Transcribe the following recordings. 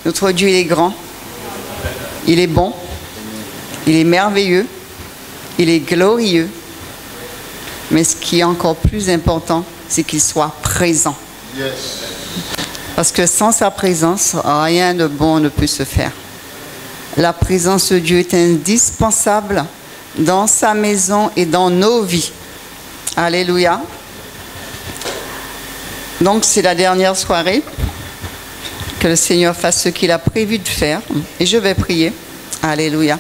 Notre Dieu, il est grand, il est bon, il est merveilleux, il est glorieux. Mais ce qui est encore plus important, c'est qu'il soit présent. Parce que sans sa présence, rien de bon ne peut se faire. La présence de Dieu est indispensable dans sa maison et dans nos vies. Alléluia. Donc c'est la dernière soirée. Que le Seigneur fasse ce qu'il a prévu de faire. Et je vais prier. Alléluia.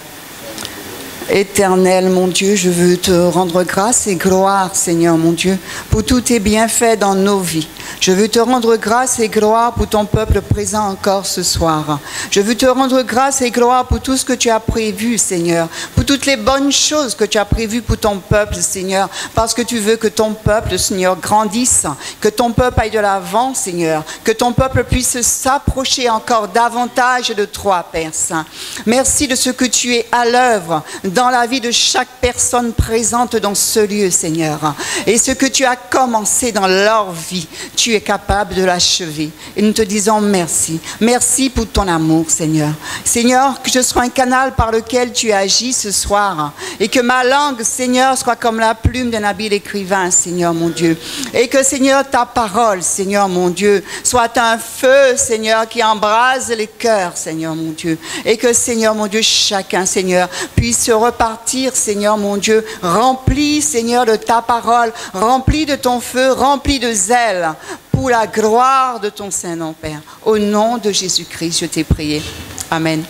Éternel, mon Dieu, je veux te rendre grâce et gloire, Seigneur, mon Dieu, pour tous tes bienfaits dans nos vies. Je veux te rendre grâce et gloire pour ton peuple présent encore ce soir. Je veux te rendre grâce et gloire pour tout ce que tu as prévu, Seigneur, pour toutes les bonnes choses que tu as prévues pour ton peuple, Seigneur, parce que tu veux que ton peuple, Seigneur, grandisse, que ton peuple aille de l'avant, Seigneur, que ton peuple puisse s'approcher encore davantage de toi, Père Saint. Merci de ce que tu es à l'œuvre dans la vie de chaque personne présente dans ce lieu, Seigneur. Et ce que tu as commencé dans leur vie, tu es capable de l'achever. Et nous te disons merci. Merci pour ton amour, Seigneur. Seigneur, que je sois un canal par lequel tu agis ce soir. Et que ma langue, Seigneur, soit comme la plume d'un habile écrivain, Seigneur, mon Dieu. Et que, Seigneur, ta parole, Seigneur, mon Dieu, soit un feu, Seigneur, qui embrase les cœurs, Seigneur, mon Dieu. Et que, Seigneur, mon Dieu, chacun, Seigneur, puisse se repartir, Seigneur, mon Dieu, rempli, Seigneur, de ta parole, rempli de ton feu, rempli de zèle, pour la gloire de ton Saint-Nom, Père. Au nom de Jésus-Christ, je t'ai prié. Amen.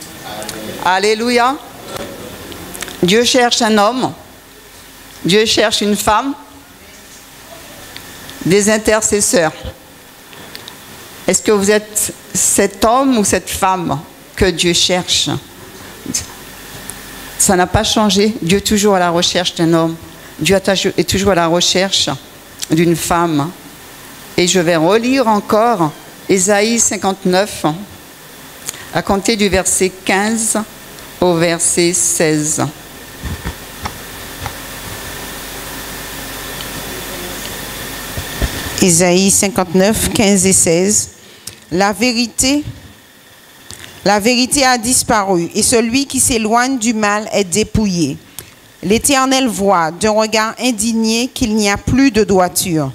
Alléluia. Dieu cherche un homme. Dieu cherche une femme. Des intercesseurs. Est-ce que vous êtes cet homme ou cette femme que Dieu cherche? Ça n'a pas changé. Dieu est toujours à la recherche d'un homme. Dieu est toujours à la recherche d'une femme. Et je vais relire encore Ésaïe 59, à compter du verset 15 au verset 16. Ésaïe 59, 15 et 16. La vérité a disparu et celui qui s'éloigne du mal est dépouillé. L'Éternel voit d'un regard indigné qu'il n'y a plus de droiture.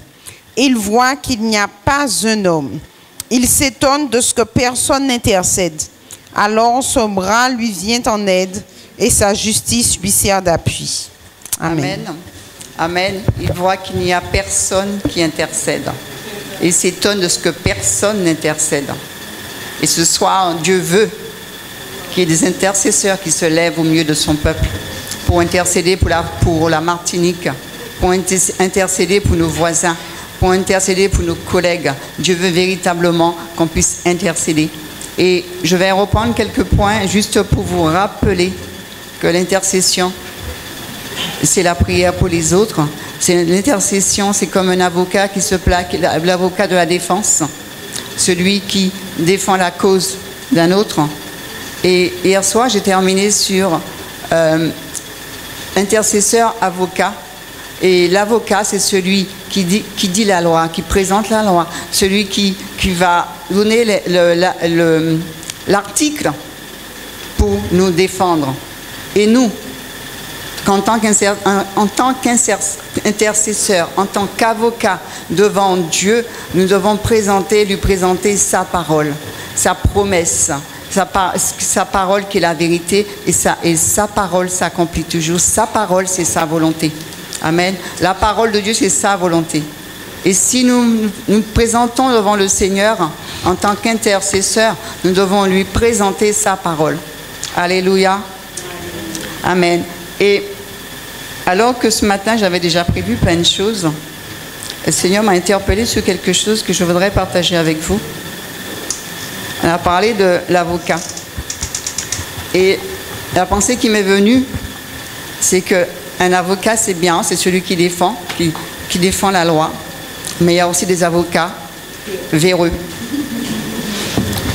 Il voit qu'il n'y a pas un homme. Il s'étonne de ce que personne n'intercède. Alors son bras lui vient en aide et sa justice lui sert d'appui. Amen. Amen. Amen. Il voit qu'il n'y a personne qui intercède. Il s'étonne de ce que personne n'intercède. Et ce soir, Dieu veut qu'il y ait des intercesseurs qui se lèvent au milieu de son peuple pour intercéder pour la Martinique, pour intercéder pour nos voisins, pour intercéder pour nos collègues. Dieu veut véritablement qu'on puisse intercéder. Et je vais reprendre quelques points juste pour vous rappeler que l'intercession, c'est la prière pour les autres. L'intercession, c'est comme un avocat qui se plaque, l'avocat de la défense, celui qui défend la cause d'un autre. Et hier soir, j'ai terminé sur intercesseur, avocat. Et l'avocat, c'est celui qui dit la loi, qui présente la loi, celui qui va donner l'article pour nous défendre. Et nous, en tant qu'intercesseur, en tant qu'avocat devant Dieu, nous devons lui présenter sa parole, sa promesse, sa parole qui est la vérité, et sa parole s'accomplit toujours. Sa parole, c'est sa volonté. Amen. La parole de Dieu, c'est sa volonté. Et si nous nous présentons devant le Seigneur en tant qu'intercesseur, nous devons lui présenter sa parole. Alléluia. Amen. Et alors que ce matin, j'avais déjà prévu plein de choses, le Seigneur m'a interpellé sur quelque chose que je voudrais partager avec vous. On a parlé de l'avocat. Et la pensée qui m'est venue, c'est qu'un avocat, c'est bien, c'est celui qui défend la loi. Mais il y a aussi des avocats véreux.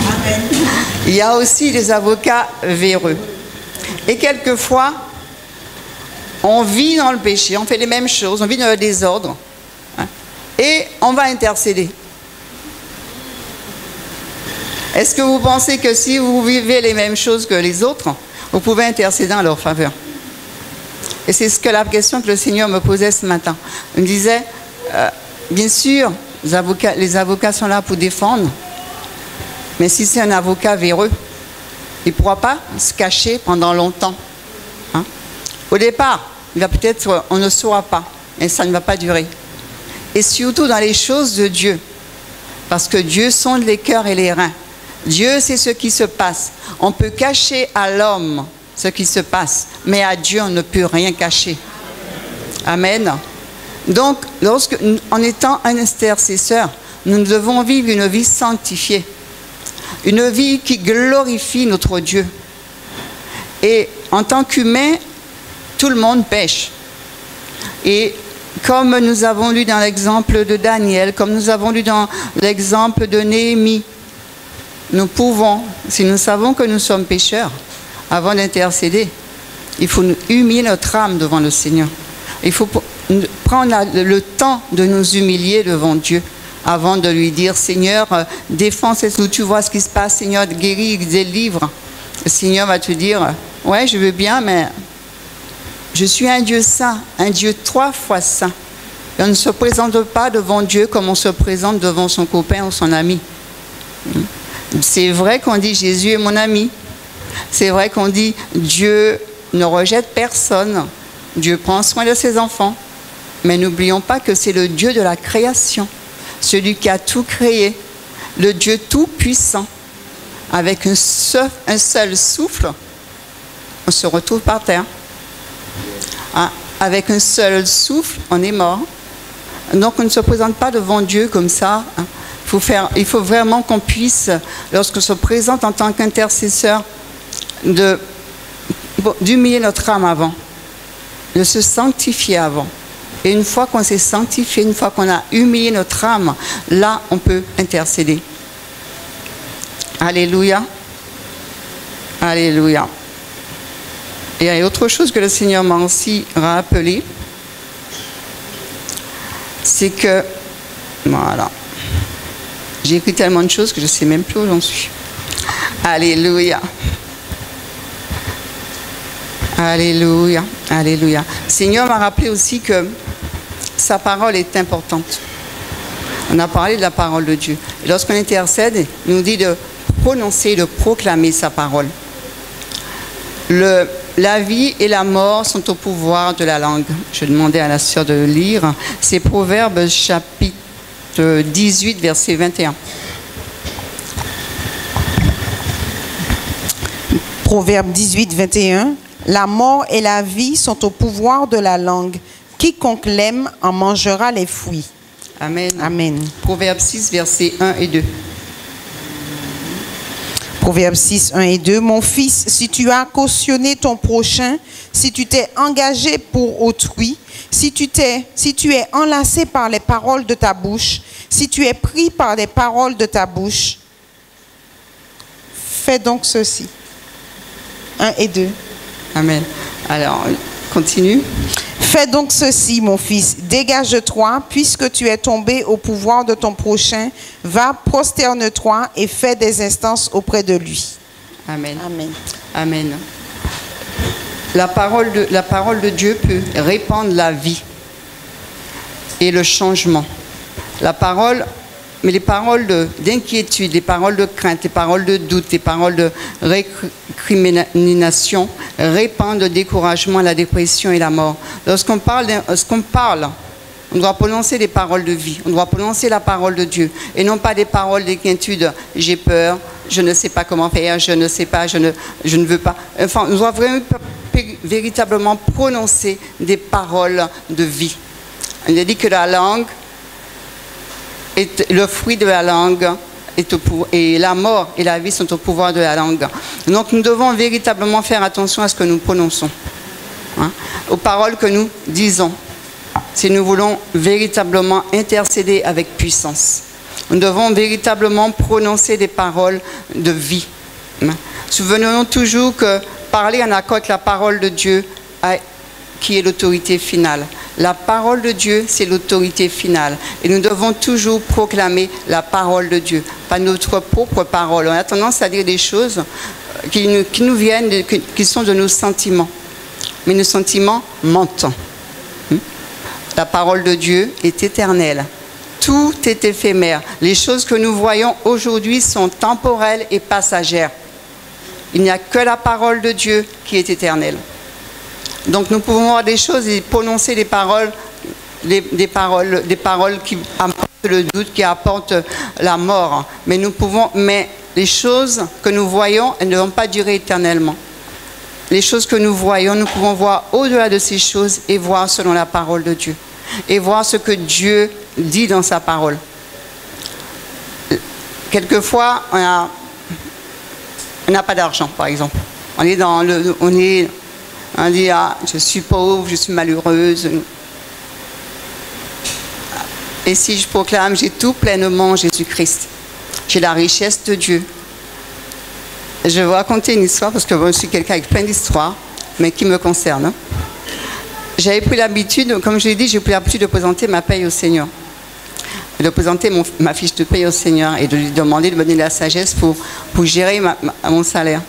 Amen. Il y a aussi des avocats véreux. Et quelquefois, on vit dans le péché, on fait les mêmes choses, on vit dans le désordre, hein, et on va intercéder. Est-ce que vous pensez que si vous vivez les mêmes choses que les autres, vous pouvez intercéder en leur faveur? Et c'est ce que la question que le Seigneur me posait ce matin. Il me disait, bien sûr, les avocats sont là pour défendre, mais si c'est un avocat véreux, il ne pourra pas se cacher pendant longtemps. Hein? Au départ, il va peut-être, on ne saura pas, mais ça ne va pas durer. Et surtout dans les choses de Dieu, parce que Dieu sonde les cœurs et les reins. Dieu sait ce qui se passe. On peut cacher à l'homme ce qui se passe, mais à Dieu, on ne peut rien cacher. Amen. Donc, en étant un intercesseur, nous devons vivre une vie sanctifiée, une vie qui glorifie notre Dieu. Et en tant qu'humain, tout le monde pêche. Et comme nous avons lu dans l'exemple de Daniel, comme nous avons lu dans l'exemple de Néhémie, nous pouvons, si nous savons que nous sommes pécheurs, avant d'intercéder, il faut humilier notre âme devant le Seigneur. Il faut prendre le temps de nous humilier devant Dieu avant de lui dire, Seigneur, défends cette où tu vois ce qui se passe, Seigneur, guéris, délivre. Le Seigneur va te dire, ouais, je veux bien, mais je suis un Dieu saint, un Dieu 3 fois saint. Et on ne se présente pas devant Dieu comme on se présente devant son copain ou son ami. C'est vrai qu'on dit Jésus est mon ami. C'est vrai qu'on dit Dieu ne rejette personne. Dieu prend soin de ses enfants. Mais n'oublions pas que c'est le Dieu de la création. Celui qui a tout créé. Le Dieu tout-puissant. Avec un seul souffle, on se retrouve par terre. Hein? Avec un seul souffle, on est mort. Donc on ne se présente pas devant Dieu comme ça. Hein? Il faut vraiment qu'on puisse, lorsqu'on se présente en tant qu'intercesseur, d'humilier notre âme avant, de se sanctifier avant. Et une fois qu'on s'est sanctifié, une fois qu'on a humilié notre âme, là, on peut intercéder. Alléluia. Alléluia. Et il y a autre chose que le Seigneur m'a aussi rappelé, c'est que, voilà, j'ai écrit tellement de choses que je ne sais même plus où j'en suis. Alléluia. Alléluia. Alléluia. Le Seigneur m'a rappelé aussi que sa parole est importante. On a parlé de la parole de Dieu. Et lorsqu'on intercède, il nous dit de prononcer, de proclamer sa parole. La vie et la mort sont au pouvoir de la langue. Je demandais à la sœur de lire. C'est Proverbes chapitre 18, verset 21. Proverbe 18, 21. La mort et la vie sont au pouvoir de la langue. Quiconque l'aime en mangera les fruits. Amen. Amen. Proverbe 6, versets 1 et 2. Proverbe 6, 1 et 2. Mon fils, si tu as cautionné ton prochain, si tu t'es engagé pour autrui, si tu es enlacé par les paroles de ta bouche, si tu es pris par les paroles de ta bouche, fais donc ceci. 1 et 2. Amen. Alors, continue. Fais donc ceci, mon fils, dégage-toi, puisque tu es tombé au pouvoir de ton prochain, va, prosterne-toi et fais des instances auprès de lui. Amen. Amen. Amen. La parole de Dieu peut répandre la vie et le changement. La parole, mais les paroles d'inquiétude, les paroles de crainte, les paroles de doute, les paroles de récrimination répandent le découragement, la dépression et la mort. Lorsqu'on parle, on doit prononcer des paroles de vie, on doit prononcer la parole de Dieu et non pas des paroles d'inquiétude. J'ai peur, je ne sais pas comment faire, je ne sais pas, je ne veux pas. Enfin, on doit vraiment véritablement prononcer des paroles de vie. On a dit que la langue, le fruit de la langue et la mort et la vie sont au pouvoir de la langue. Donc nous devons véritablement faire attention à ce que nous prononçons, hein, aux paroles que nous disons, si nous voulons véritablement intercéder avec puissance. Nous devons véritablement prononcer des paroles de vie. Souvenons-nous toujours que parler en accord avec la parole de Dieu, qui est l'autorité finale. La parole de Dieu, c'est l'autorité finale. Et nous devons toujours proclamer la parole de Dieu, pas notre propre parole. On a tendance à dire des choses qui nous viennent, qui sont de nos sentiments. Mais nos sentiments mentent. La parole de Dieu est éternelle. Tout est éphémère. Les choses que nous voyons aujourd'hui sont temporelles et passagères. Il n'y a que la parole de Dieu qui est éternelle. Donc nous pouvons voir des choses et prononcer des paroles qui apportent le doute, qui apportent la mort. Mais les choses que nous voyons, elles ne vont pas durer éternellement. Les choses que nous voyons, nous pouvons voir au-delà de ces choses et voir selon la parole de Dieu. Et voir ce que Dieu dit dans sa parole. Quelquefois, on n'a pas d'argent, par exemple. On dit, ah, je suis pauvre, je suis malheureuse. Et si je proclame, j'ai tout pleinement en Jésus-Christ. J'ai la richesse de Dieu. Je vais vous raconter une histoire, parce que je suis quelqu'un avec plein d'histoires, mais qui me concerne. Hein. J'avais pris l'habitude, comme je l'ai dit, j'ai pris l'habitude de présenter ma paye au Seigneur. De présenter ma fiche de paye au Seigneur et de lui demander de me donner la sagesse pour gérer mon salaire.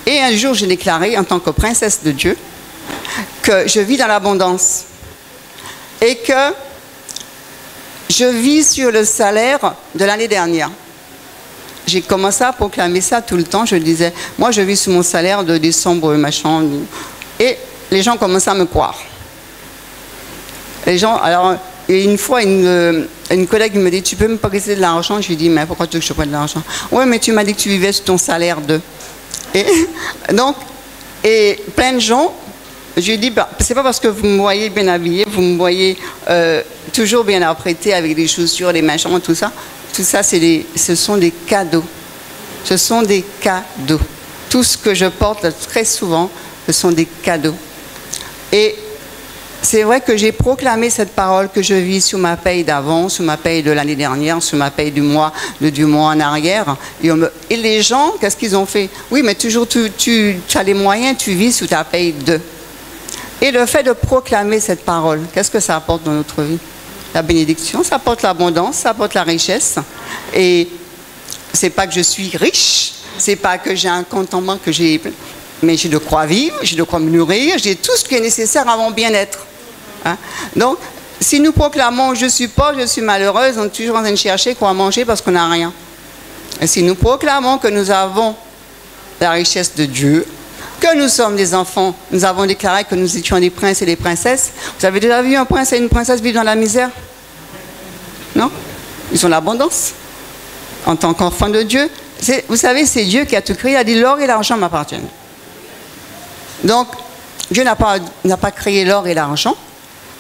Et un jour, j'ai déclaré, en tant que princesse de Dieu, que je vis dans l'abondance. Et que je vis sur le salaire de l'année dernière. J'ai commencé à proclamer ça tout le temps. Je disais, moi, je vis sur mon salaire de décembre, machin. Et les gens commençaient à me croire. Les gens, alors, et une fois, une collègue me dit, tu peux me prêter de l'argent? Je lui dis, mais pourquoi tu veux que je te prête de l'argent? Oui, mais tu m'as dit que tu vivais sur ton salaire de... Et donc, et plein de gens, je lui dis, bah, c'est pas parce que vous me voyez bien habillée, vous me voyez toujours bien apprêtée avec des chaussures, des machins, tout ça, ce sont des cadeaux. Ce sont des cadeaux. Tout ce que je porte très souvent, ce sont des cadeaux. Et c'est vrai que j'ai proclamé cette parole que je vis sous ma paye d'avant, sous ma paye de l'année dernière, sous ma paye du mois en arrière. Et les gens, qu'est-ce qu'ils ont fait? Oui, mais toujours tu as les moyens, tu vis sous ta paye de. Et le fait de proclamer cette parole, qu'est-ce que ça apporte dans notre vie? La bénédiction, ça apporte l'abondance, ça apporte la richesse. Et c'est pas que je suis riche, c'est pas que j'ai un compte en banque mais j'ai de quoi vivre, j'ai de quoi me nourrir, j'ai tout ce qui est nécessaire à mon bien-être. Hein? Donc, si nous proclamons « je suis pauvre, je suis malheureuse », on est toujours en train de chercher quoi manger parce qu'on n'a rien. Et si nous proclamons que nous avons la richesse de Dieu, que nous sommes des enfants, nous avons déclaré que nous étions des princes et des princesses. Vous avez déjà vu un prince et une princesse vivre dans la misère? Non? Ils ont l'abondance. En tant qu'enfants de Dieu, vous savez, c'est Dieu qui a tout créé. Il a dit « l'or et l'argent m'appartiennent ». Donc, Dieu n'a pas créé l'or et l'argent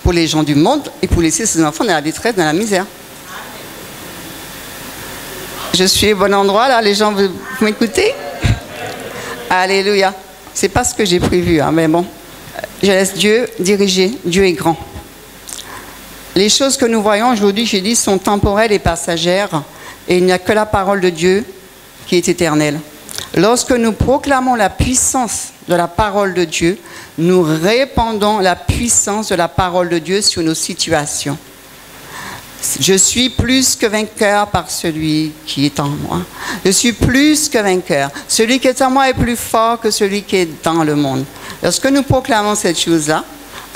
pour les gens du monde et pour laisser ses enfants dans la détresse, dans la misère. Je suis au bon endroit, là, les gens, vous m'écoutez? Alléluia. C'est pas ce que j'ai prévu, hein, mais bon. Je laisse Dieu diriger. Dieu est grand. Les choses que nous voyons aujourd'hui, j'ai dit, sont temporelles et passagères. Et il n'y a que la parole de Dieu qui est éternelle. Lorsque nous proclamons la puissance de la parole de Dieu, nous répandons la puissance de la parole de Dieu sur nos situations. Je suis plus que vainqueur par celui qui est en moi. Je suis plus que vainqueur. Celui qui est en moi est plus fort que celui qui est dans le monde. Lorsque nous proclamons cette chose-là,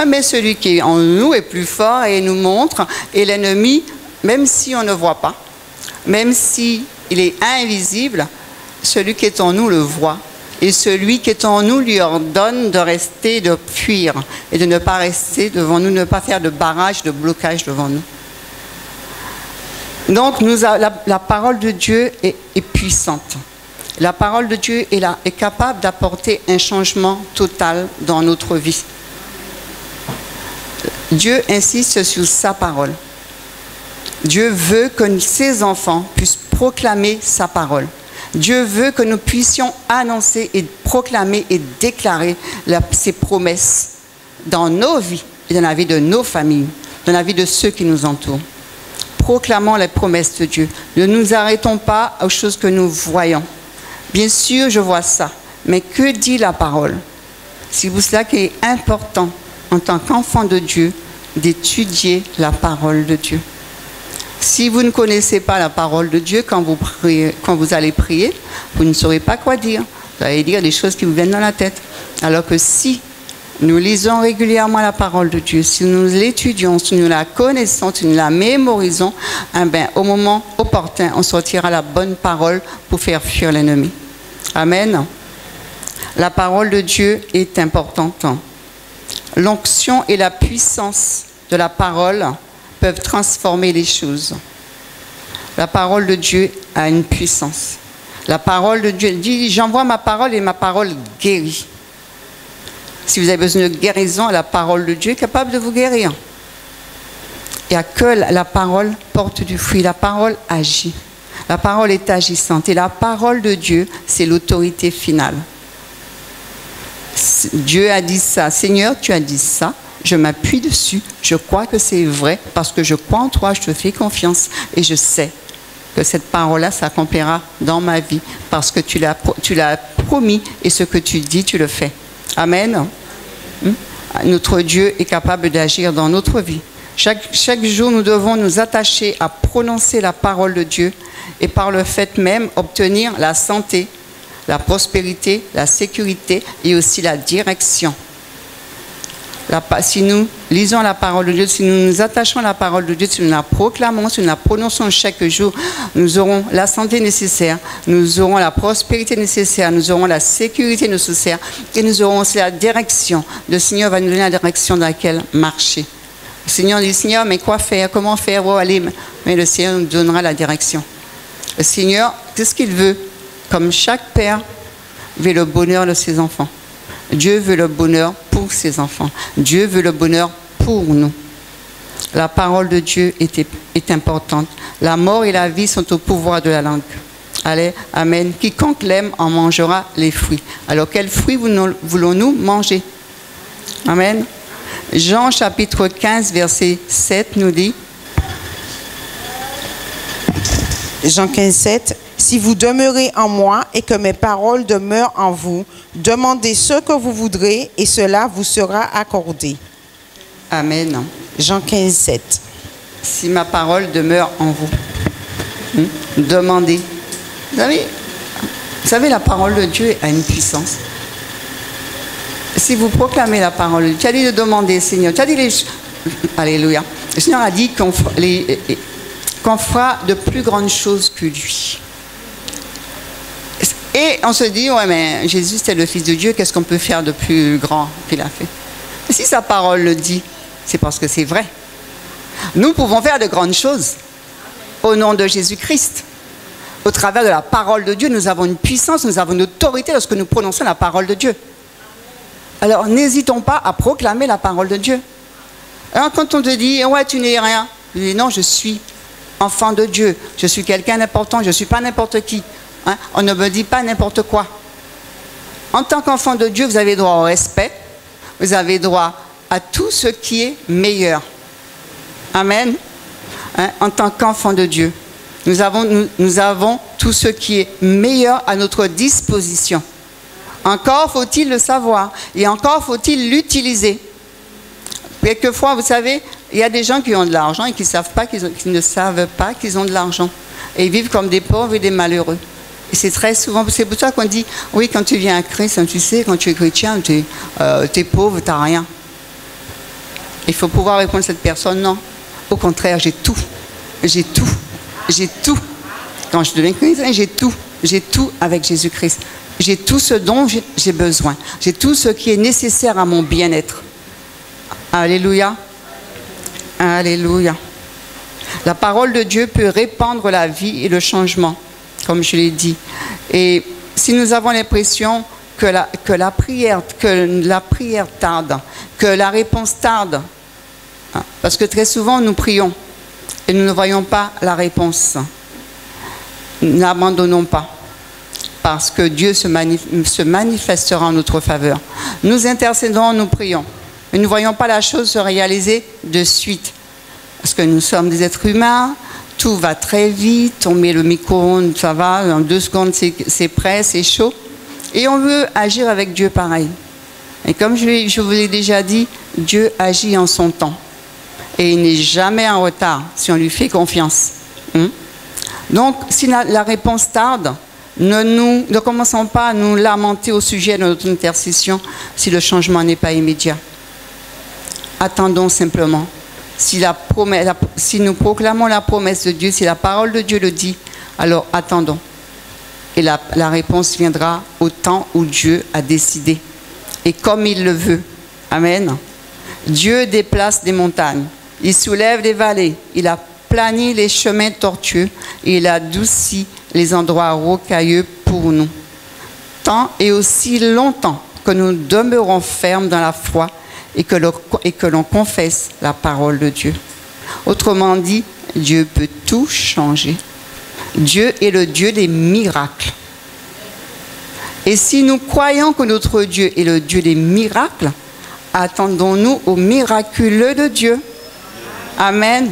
mais celui qui est en nous est plus fort et nous montre. Et l'ennemi, même si on ne voit pas, même s'il est invisible, celui qui est en nous le voit. Et celui qui est en nous lui ordonne de rester, de fuir et de ne pas rester devant nous, ne pas faire de barrage, de blocage devant nous. Donc, la parole de Dieu est puissante. La parole de Dieu est capable d'apporter un changement total dans notre vie. Dieu insiste sur sa parole. Dieu veut que ses enfants puissent proclamer sa parole. Dieu veut que nous puissions annoncer et proclamer et déclarer ses promesses dans nos vies et dans la vie de nos familles, dans la vie de ceux qui nous entourent. Proclamons les promesses de Dieu. Ne nous arrêtons pas aux choses que nous voyons. Bien sûr, je vois ça, mais que dit la parole? C'est pour cela qu'il est important, en tant qu'enfant de Dieu, d'étudier la parole de Dieu. Si vous ne connaissez pas la parole de Dieu, quand vous allez prier, vous ne saurez pas quoi dire. Vous allez dire des choses qui vous viennent dans la tête. Alors que si nous lisons régulièrement la parole de Dieu, si nous l'étudions, si nous la connaissons, si nous la mémorisons, au moment opportun, on sortira la bonne parole pour faire fuir l'ennemi. Amen. La parole de Dieu est importante. L'onction et la puissance de la parole peuvent transformer les choses. La parole de Dieu a une puissance. La parole de Dieu dit, j'envoie ma parole et ma parole guérit. Si vous avez besoin de guérison, la parole de Dieu est capable de vous guérir. Il n'y a que la parole porte du fruit. La parole agit. La parole est agissante. Et la parole de Dieu, c'est l'autorité finale. Dieu a dit ça. Seigneur, tu as dit ça. Je m'appuie dessus. Je crois que c'est vrai parce que je crois en toi. Je te fais confiance. Et je sais que cette parole-là s'accomplira dans ma vie parce que tu l'as promis et ce que tu dis, tu le fais. Amen. Notre Dieu est capable d'agir dans notre vie. Chaque jour, nous devons nous attacher à prononcer la parole de Dieu et par le fait même obtenir la santé, la prospérité, la sécurité et aussi la direction. Si nous lisons la parole de Dieu, si nous nous attachons à la parole de Dieu, si nous la proclamons, si nous la prononçons chaque jour, nous aurons la santé nécessaire, nous aurons la prospérité nécessaire, nous aurons la sécurité nécessaire et nous aurons aussi la direction. Le Seigneur va nous donner la direction dans laquelle marcher. Le Seigneur dit, Seigneur, mais quoi faire? Comment faire? Oh, allez. Mais le Seigneur nous donnera la direction. Le Seigneur, qu'est-ce qu'il veut? Comme chaque père veut le bonheur de ses enfants. Dieu veut le bonheur pour ses enfants. Dieu veut le bonheur pour nous. La parole de Dieu est importante. La mort et la vie sont au pouvoir de la langue. Allez, amen. Quiconque l'aime en mangera les fruits. Alors, quels fruits voulons-nous manger? Amen. Jean chapitre 15, verset 7 nous dit. Jean 15, 7. Si vous demeurez en moi et que mes paroles demeurent en vous, demandez ce que vous voudrez et cela vous sera accordé. Amen. Jean 15, 7. Si ma parole demeure en vous, demandez. Vous savez, la parole de Dieu a une puissance. Si vous proclamez la parole de Dieu, tu as dit de demander, Seigneur. Tu as dit Alléluia. Le Seigneur a dit qu'on fera de plus grandes choses que lui. Et on se dit, ouais, mais Jésus, c'est le Fils de Dieu, qu'est-ce qu'on peut faire de plus grand qu'il a fait? Et si sa parole le dit, c'est parce que c'est vrai. Nous pouvons faire de grandes choses au nom de Jésus-Christ. Au travers de la parole de Dieu, nous avons une puissance, nous avons une autorité lorsque nous prononçons la parole de Dieu. Alors, n'hésitons pas à proclamer la parole de Dieu. Alors, quand on te dit, ouais, tu n'es rien, je dis, non, je suis enfant de Dieu, je suis quelqu'un d'important, je ne suis pas n'importe qui. Hein? On ne me dit pas n'importe quoi. En tant qu'enfant de Dieu, vous avez droit au respect, vous avez droit à tout ce qui est meilleur. Amen. Hein? En tant qu'enfant de Dieu, nous avons tout ce qui est meilleur à notre disposition. Encore faut-il le savoir et encore faut-il l'utiliser. Quelquefois, vous savez, il y a des gens qui ont de l'argent et qui ne savent pas qu'ils ont de l'argent. Et ils vivent comme des pauvres et des malheureux. Et c'est très souvent, c'est pour ça qu'on dit, oui, quand tu viens à Christ, tu sais, quand tu es chrétien, tu es pauvre, tu n'as rien. Il faut pouvoir répondre à cette personne, non. Au contraire, j'ai tout. J'ai tout. J'ai tout. Quand je deviens chrétien, j'ai tout. J'ai tout avec Jésus-Christ. J'ai tout ce dont j'ai besoin. J'ai tout ce qui est nécessaire à mon bien-être. Alléluia. Alléluia. La parole de Dieu peut répandre la vie et le changement, comme je l'ai dit. Et si nous avons l'impression que la prière tarde, que la réponse tarde, parce que très souvent nous prions et nous ne voyons pas la réponse, n'abandonnons pas. Parce que Dieu se manifestera en notre faveur. Nous intercédons, nous prions. Mais nous ne voyons pas la chose se réaliser de suite. Parce que nous sommes des êtres humains, tout va très vite, on met le micro-ondes, ça va, en 2 secondes c'est prêt, c'est chaud. Et on veut agir avec Dieu pareil. Et comme je vous l'ai déjà dit, Dieu agit en son temps. Et il n'est jamais en retard si on lui fait confiance. Donc, si la réponse tarde, ne commençons pas à nous lamenter au sujet de notre intercession si le changement n'est pas immédiat. Attendons simplement. Si nous proclamons la promesse de Dieu, si la parole de Dieu le dit, alors attendons. Et la réponse viendra au temps où Dieu a décidé. Et comme il le veut. Amen. Dieu déplace des montagnes. Il soulève des vallées. Il aplanit les chemins tortueux. Et il adoucit les endroits rocailleux pour nous. Tant et aussi longtemps que nous demeurons fermes dans la foi et que l'on confesse la parole de Dieu. Autrement dit, Dieu peut tout changer. Dieu est le Dieu des miracles. Et si nous croyons que notre Dieu est le Dieu des miracles, attendons-nous au miraculeux de Dieu. Amen.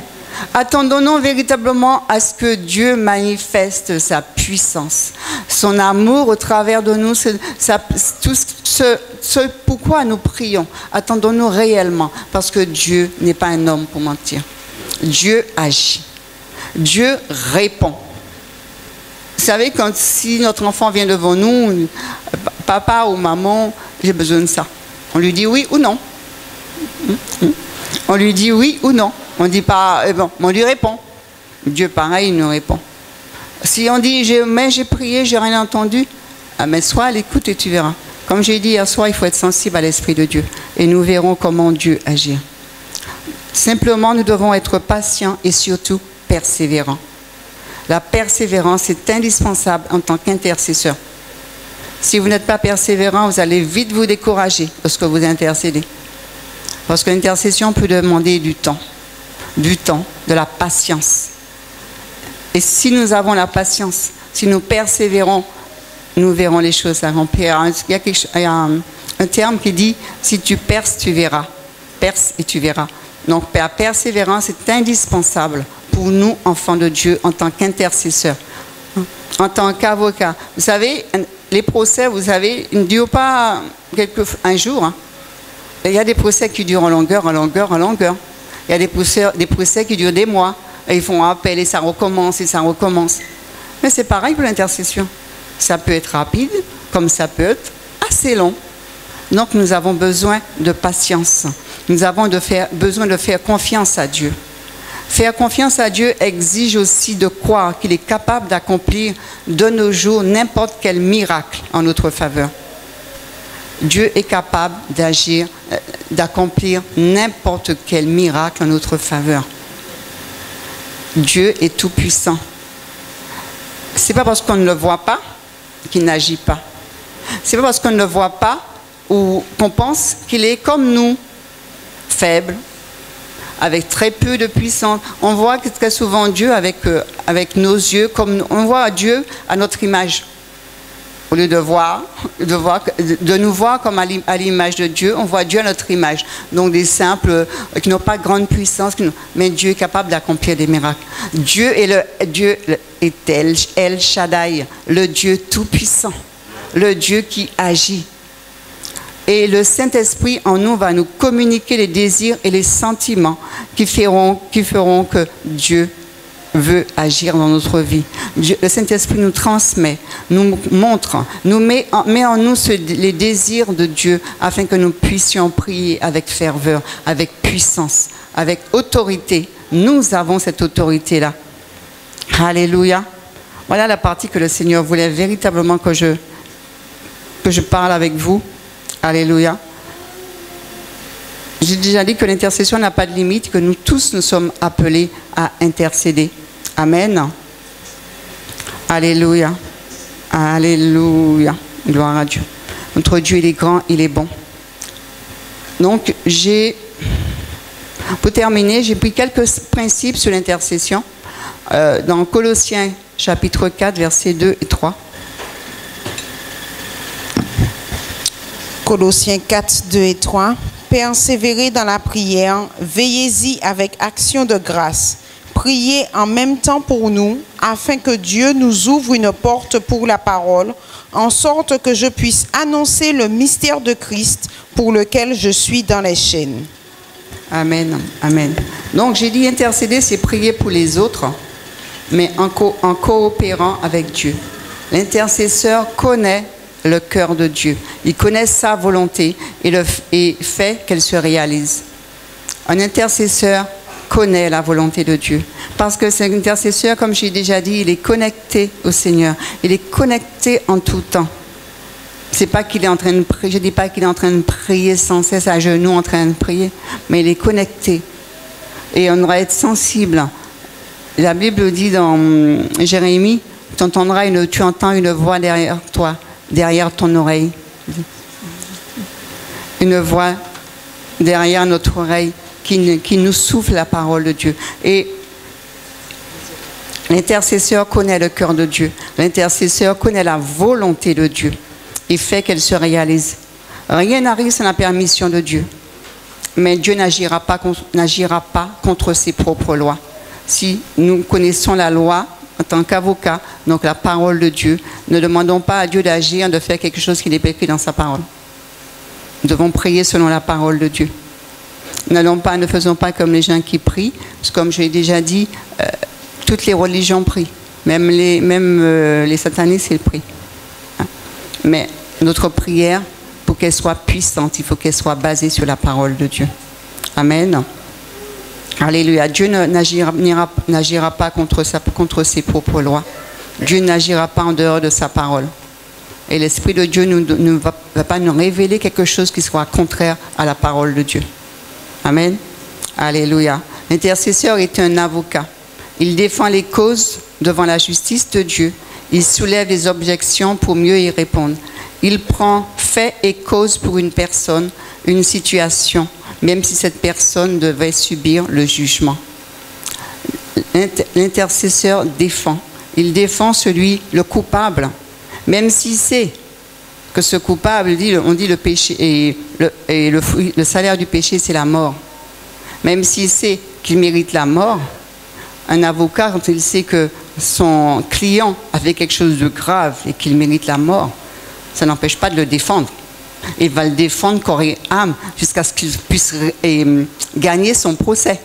Attendons-nous véritablement à ce que Dieu manifeste sa puissance, son amour au travers de nous, tout ce pourquoi nous prions. Attendons-nous réellement, parce que Dieu n'est pas un homme pour mentir. Dieu agit. Dieu répond. Vous savez, si notre enfant vient devant nous, papa ou maman, j'ai besoin de ça. On lui dit oui ou non. On lui dit oui ou non. On ne dit pas, bon, on lui répond. Dieu, pareil, il nous répond. Si on dit, j'ai prié, j'ai rien entendu, mais sois à l'écoute et tu verras. Comme j'ai dit hier soir, il faut être sensible à l'Esprit de Dieu. Et nous verrons comment Dieu agit. Simplement, nous devons être patients et surtout persévérants. La persévérance est indispensable en tant qu'intercesseur. Si vous n'êtes pas persévérant, vous allez vite vous décourager lorsque vous intercédez. Parce que l'intercession peut demander du temps, de la patience. Et si nous avons la patience, si nous persévérons, nous verrons les choses s'accomplir. Il y a un terme qui dit, si tu perces, tu verras. Perce et tu verras. Donc la persévérance est indispensable pour nous, enfants de Dieu, en tant qu'intercesseurs, en tant qu'avocats. Vous savez, les procès, vous savez, ils ne durent pas un jour. Il y a des procès qui durent en longueur. Il y a des procès qui durent des mois. Et ils font appel et ça recommence et ça recommence. Mais c'est pareil pour l'intercession. Ça peut être rapide, comme ça peut être assez long. Donc nous avons besoin de patience. Nous avons besoin de faire confiance à Dieu. Faire confiance à Dieu exige aussi de croire qu'il est capable d'accomplir de nos jours n'importe quel miracle en notre faveur. Dieu est capable d'agir, d'accomplir n'importe quel miracle en notre faveur. Dieu est tout puissant. Ce n'est pas parce qu'on ne le voit pas qu'il n'agit pas. Ce n'est pas parce qu'on ne le voit pas ou qu'on pense qu'il est comme nous, faible, avec très peu de puissance. On voit très souvent Dieu avec nos yeux, on voit Dieu à notre image. Au lieu de nous voir comme à l'image de Dieu, on voit Dieu à notre image. Donc des simples qui n'ont pas de grande puissance, mais Dieu est capable d'accomplir des miracles. Dieu est El Shaddai, le Dieu tout-puissant, le Dieu qui agit. Et le Saint-Esprit en nous va nous communiquer les désirs et les sentiments qui feront que Dieu veut agir dans notre vie. Le Saint-Esprit nous transmet, nous montre, met en nous les désirs de Dieu afin que nous puissions prier avec ferveur, avec puissance, avec autorité. Nous avons cette autorité-là. Alléluia. Voilà la partie que le Seigneur voulait véritablement que je parle avec vous. Alléluia. J'ai déjà dit que l'intercession n'a pas de limite, que nous tous nous sommes appelés à intercéder. Amen. Alléluia. Alléluia. Gloire à Dieu. Notre Dieu, il est grand, il est bon. Donc, pour terminer, j'ai pris quelques principes sur l'intercession. Dans Colossiens, chapitre 4, versets 2 et 3. Colossiens 4, 2 et 3. Persévérez dans la prière, veillez-y avec action de grâce. Priez en même temps pour nous, afin que Dieu nous ouvre une porte pour la parole, en sorte que je puisse annoncer le mystère de Christ pour lequel je suis dans les chaînes. Amen. Amen. Donc j'ai dit intercéder, c'est prier pour les autres, mais en coopérant avec Dieu. L'intercesseur connaît le cœur de Dieu. Il connaît sa volonté et fait qu'elle se réalise. Un intercesseur connaît la volonté de Dieu. Parce que cet intercesseur, comme j'ai déjà dit, il est connecté au Seigneur. Il est connecté en tout temps. C'est pas qu'il est en train de prier, je ne dis pas qu'il est en train de prier sans cesse à genoux en train de prier, mais il est connecté. Et on doit être sensible. La Bible dit dans Jérémie, tu entends une voix derrière toi, derrière ton oreille. Une voix derrière notre oreille qui nous souffle la parole de Dieu. Et l'intercesseur connaît le cœur de Dieu. L'intercesseur connaît la volonté de Dieu et fait qu'elle se réalise. Rien n'arrive sans la permission de Dieu. Mais Dieu n'agira pas contre ses propres lois. Si nous connaissons la loi en tant qu'avocat, donc la parole de Dieu, ne demandons pas à Dieu d'agir, de faire quelque chose qui n'est pas écrit dans sa parole. Nous devons prier selon la parole de Dieu. Ne faisons pas comme les gens qui prient, parce que comme je l'ai déjà dit, toutes les religions prient. Même les satanistes, ils prient. Mais notre prière, pour qu'elle soit puissante, il faut qu'elle soit basée sur la parole de Dieu. Amen. Alléluia. Dieu n'agira pas contre ses propres lois. Dieu n'agira pas en dehors de sa parole. Et l'Esprit de Dieu ne va pas nous révéler quelque chose qui soit contraire à la parole de Dieu. Amen. Alléluia. L'intercesseur est un avocat. Il défend les causes devant la justice de Dieu. Il soulève les objections pour mieux y répondre. Il prend fait et cause pour une personne, une situation, même si cette personne devait subir le jugement. L'intercesseur défend. Il défend le coupable, même s'il sait que ce coupable, on dit le péché, et le salaire du péché, c'est la mort. Même s'il sait qu'il mérite la mort, un avocat, quand il sait que son client a fait quelque chose de grave et qu'il mérite la mort, ça n'empêche pas de le défendre. Il va le défendre corps et âme jusqu'à ce qu'il puisse gagner son procès.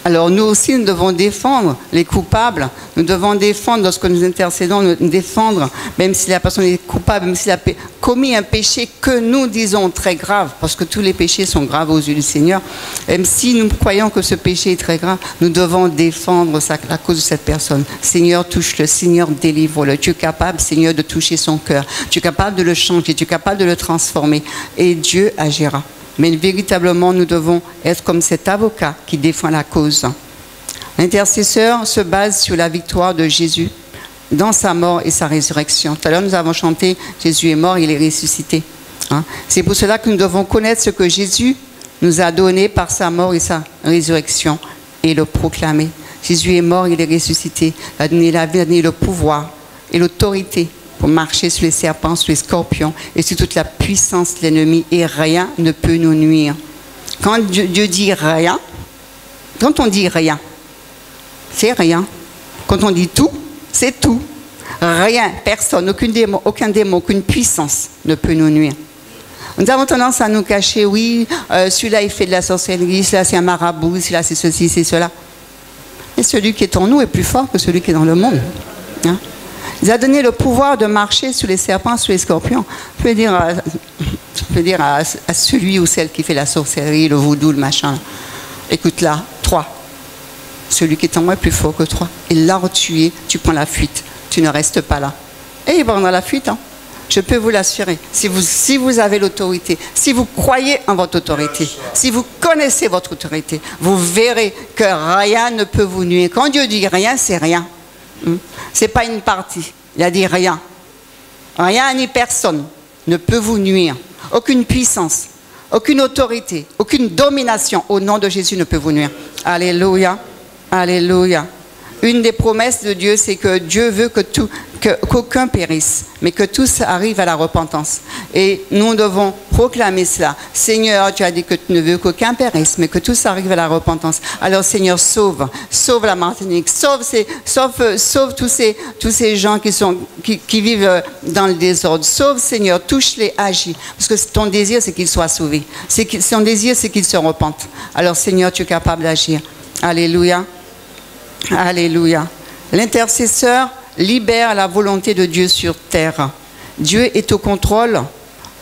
Alors nous aussi, nous devons défendre les coupables. Nous devons défendre, lorsque nous intercédons, nous défendre, même si la personne est coupable, même s'il a commis un péché que nous disons très grave, parce que tous les péchés sont graves aux yeux du Seigneur. Même si nous croyons que ce péché est très grave, nous devons défendre la cause de cette personne. Seigneur, touche-le. Seigneur, délivre-le. Tu es capable, Seigneur, de toucher son cœur. Tu es capable de le changer. Tu es capable de le transformer. Et Dieu agira. Mais véritablement, nous devons être comme cet avocat qui défend la cause. L'intercesseur se base sur la victoire de Jésus dans sa mort et sa résurrection. Tout à l'heure, nous avons chanté « Jésus est mort, il est ressuscité ». C'est pour cela que nous devons connaître ce que Jésus nous a donné par sa mort et sa résurrection et le proclamer. Jésus est mort, il est ressuscité. Il a donné la vie, il a donné le pouvoir et l'autorité pour marcher sur les serpents, sur les scorpions et sur toute la puissance de l'ennemi, et rien ne peut nous nuire. Quand Dieu dit rien, quand on dit rien, c'est rien. Quand on dit tout, c'est tout. Rien, personne, aucun démon, aucune puissance ne peut nous nuire. Nous avons tendance à nous cacher, oui, celui-là il fait de la sorcellerie, celui-là c'est un marabout, celui-là c'est ceci, c'est cela. Et celui qui est en nous est plus fort que celui qui est dans le monde. Il a donné le pouvoir de marcher sur les serpents, sur les scorpions. Je peux dire à celui ou celle qui fait la sorcellerie, le vaudou, le machin. Écoute là, 3. Celui qui est en moi est plus fort que 3. Et là où tu es, tu prends la fuite. Tu ne restes pas là. Et il va prendre la fuite. Je peux vous l'assurer. Si vous avez l'autorité, si vous croyez en votre autorité, si vous connaissez votre autorité, vous verrez que rien ne peut vous nuire. Quand Dieu dit rien, c'est rien. Ce n'est pas une partie. Il a dit rien. Rien ni personne ne peut vous nuire. Aucune puissance, aucune autorité, aucune domination au nom de Jésus ne peut vous nuire. Alléluia. Alléluia. Une des promesses de Dieu, c'est que Dieu veut que qu'aucun périsse, mais que tous arrivent à la repentance. Et nous devons proclamer cela. Seigneur, tu as dit que tu ne veux qu'aucun périsse, mais que tous arrivent à la repentance. Alors Seigneur, sauve la Martinique, sauve tous ces gens qui vivent dans le désordre. Sauve Seigneur, touche-les, agis. Parce que ton désir, c'est qu'ils soient sauvés. Son désir, c'est qu'ils se repentent. Alors Seigneur, tu es capable d'agir. Alléluia. Alléluia. L'intercesseur libère la volonté de Dieu sur terre. Dieu est au contrôle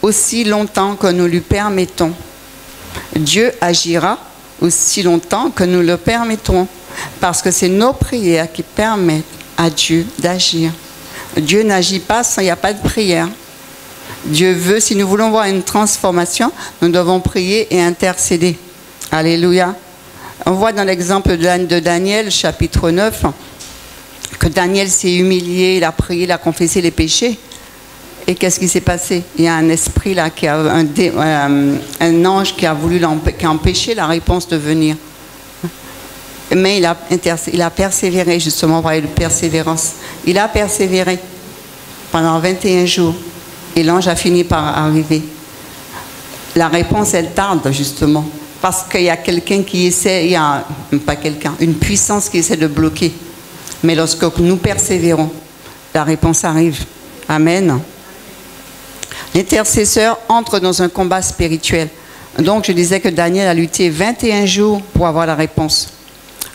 aussi longtemps que nous lui permettons. Dieu agira aussi longtemps que nous le permettrons, parce que c'est nos prières qui permettent à Dieu d'agir. Dieu n'agit pas sans il n'y a pas de prière. Dieu veut, si nous voulons voir une transformation, nous devons prier et intercéder. Alléluia. On voit dans l'exemple de Daniel, chapitre 9, que Daniel s'est humilié, il a prié, il a confessé les péchés. Et qu'est-ce qui s'est passé? Il y a un esprit là, un ange qui a empêché la réponse de venir. Mais il a persévéré, justement, on parlait de persévérance. Il a persévéré pendant 21 jours. Et l'ange a fini par arriver. La réponse, elle tarde, justement. Parce qu'il y a quelqu'un qui essaie, une puissance qui essaie de bloquer. Mais lorsque nous persévérons, la réponse arrive. Amen. L'intercesseur entre dans un combat spirituel. Donc, je disais que Daniel a lutté 21 jours pour avoir la réponse.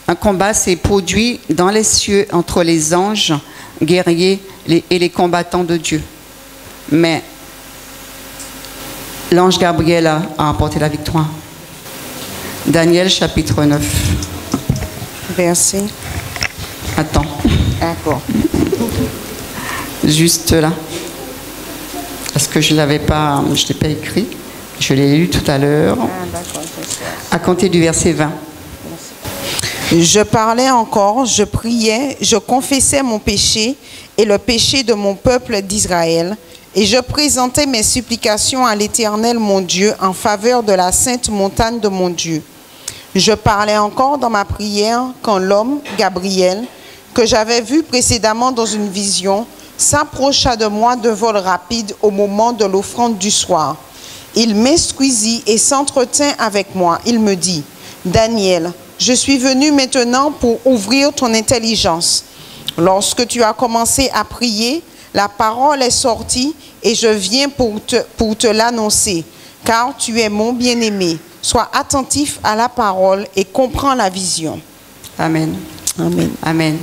Un combat s'est produit dans les cieux entre les anges guerriers et les combattants de Dieu. Mais l'ange Gabriel a remporté la victoire. Daniel chapitre 9. Verset. Attends. D'accord. Juste là. Parce que je ne l'ai pas écrit. Je l'ai lu tout à l'heure. À compter du verset 20. Je parlais encore, je priais, je confessais mon péché et le péché de mon peuple d'Israël. Et je présentais mes supplications à l'Éternel mon Dieu en faveur de la sainte montagne de mon Dieu. Je parlais encore dans ma prière quand l'homme, Gabriel, que j'avais vu précédemment dans une vision, s'approcha de moi de vol rapide au moment de l'offrande du soir. Il m'instruisit et s'entretint avec moi. Il me dit, « Daniel, je suis venu maintenant pour ouvrir ton intelligence. Lorsque tu as commencé à prier, la parole est sortie et je viens pour te l'annoncer, car tu es mon bien-aimé. Sois attentif à la parole et comprends la vision. » Amen. Amen. Amen.